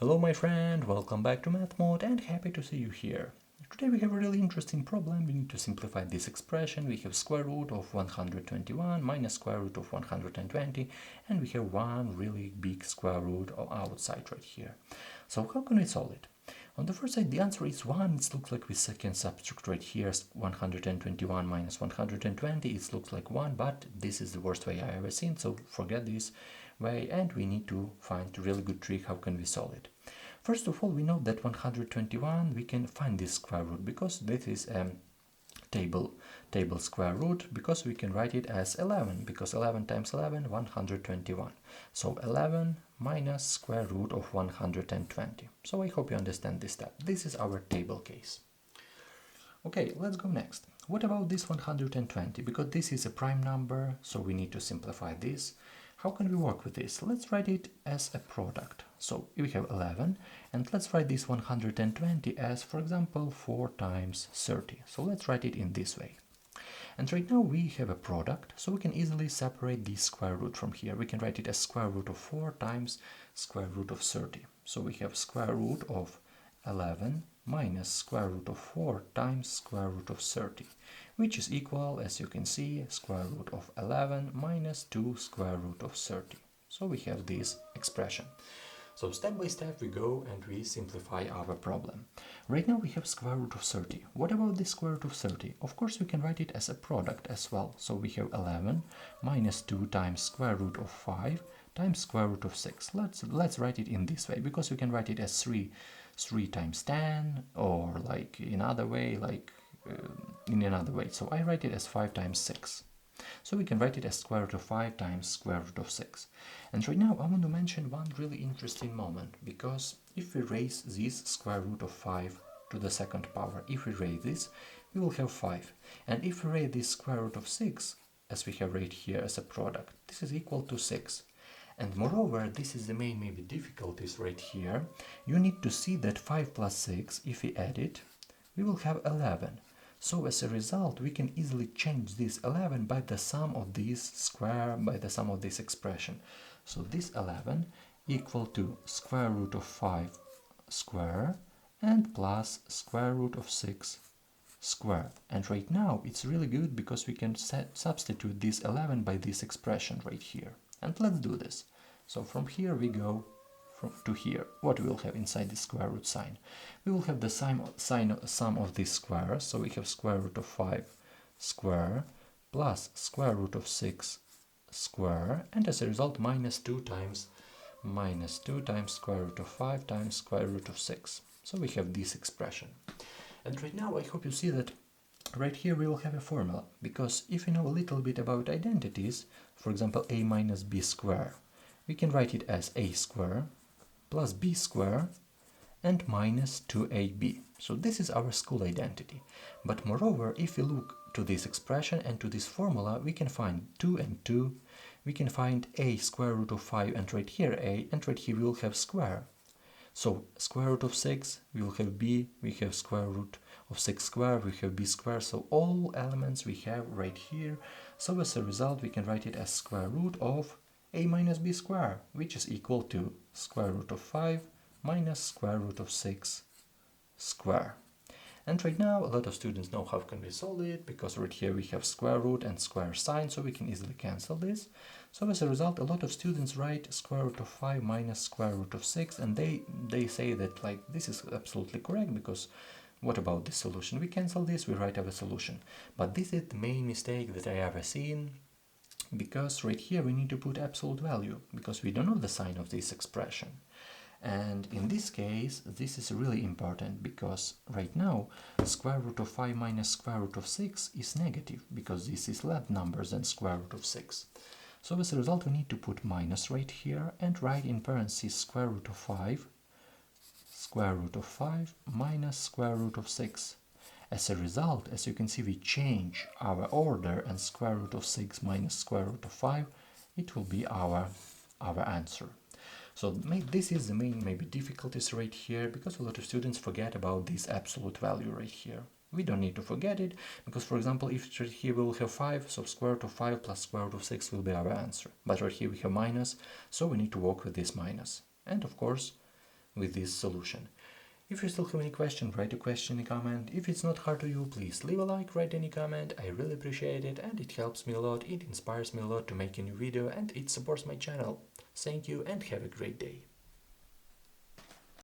Hello my friend, welcome back to Math Mode and happy to see you here. Today we have a really interesting problem. We need to simplify this expression. We have square root of 121 minus square root of 120 and we have one really big square root outside right here. So how can we solve it? On the first side the answer is 1. It looks like we can subtract right here 121 minus 120. It looks like 1, but this is the worst way I ever seen, so forget this way and we need to find a really good trick how can we solve it. First of all, we know that 121 we can find this square root because this is table square root, because we can write it as 11 because 11 times 11 121. So 11 minus square root of 120. So I hope you understand this step. This is our table case. Okay, let's go next. What about this 120? Because this is a prime number, so we need to simplify this. How can we work with this? Let's write it as a product. So we have 11, and let's write this 120 as, for example, 4 times 30. So let's write it in this way. And right now we have a product, so we can easily separate the square root from here. We can write it as square root of 4 times square root of 30. So we have square root of 11 minus square root of 4 times square root of 30, which is equal, as you can see, square root of 11 minus 2 square root of 30. So we have this expression. So step by step we go and we simplify our problem. Right now we have square root of 30. What about the square root of 30? Of course we can write it as a product as well. So we have 11 minus 2 times square root of 5 times square root of 6. Let's write it in this way, because we can write it as 3 times 10, or like in another way, So I write it as 5 times 6. So we can write it as square root of 5 times square root of 6. And right now I want to mention one really interesting moment, because if we raise this square root of 5 to the second power, if we raise this, we will have 5. And if we raise this square root of 6, as we have right here as a product, this is equal to 6. And moreover, this is the main maybe difficulties right here. You need to see that 5 plus 6, if we add it, we will have 11. So as a result, we can easily change this 11 by the sum of this square, by the sum of this expression. So this 11 equal to square root of 5 square and plus square root of 6 square. And right now it's really good because we can substitute this 11 by this expression right here. And let's do this. So from here we go to here. What we will have inside the square root sign? We will have the sum of these squares. So we have square root of 5 square plus square root of 6 square, and as a result minus 2 times square root of 5 times square root of 6. So we have this expression. And right now I hope you see that right here we will have a formula, because if you know a little bit about identities, for example a minus b square, we can write it as a square plus b square and minus 2ab. So this is our school identity. But moreover, if we look to this expression and to this formula, we can find 2 and 2, we can find a square root of 5, and right here a, and right here we will have square. So square root of 6, we will have b, we have square root of 6 square, we have b square, so all elements we have right here. So as a result, we can write it as square root of a minus b square, which is equal to square root of 5 minus square root of 6 square. And right now a lot of students know how can we solve it, because right here we have square root and square sign, so we can easily cancel this. So as a result, a lot of students write square root of 5 minus square root of 6, and they say that like this is absolutely correct, because what about this solution? We cancel this, we write our solution. But this is the main mistake that I ever seen, because right here we need to put absolute value, because we don't know the sign of this expression. And in this case, this is really important, because right now square root of 5 minus square root of 6 is negative, because this is less numbers than square root of 6. So as a result, we need to put minus right here and write in parentheses square root of 5 minus square root of 6. As a result, as you can see, we change our order, and square root of 6 minus square root of 5, it will be our answer. So this is the main maybe difficulties right here, because a lot of students forget about this absolute value right here. We don't need to forget it, because for example, if right here we will have 5, so square root of 5 plus square root of 6 will be our answer. But right here we have minus, so we need to work with this minus. And of course, with this solution. If you still have any question, write a question in a comment. If it's not hard to you, please leave a like, write any comment. I really appreciate it, and it helps me a lot. It inspires me a lot to make a new video, and it supports my channel. Thank you and have a great day.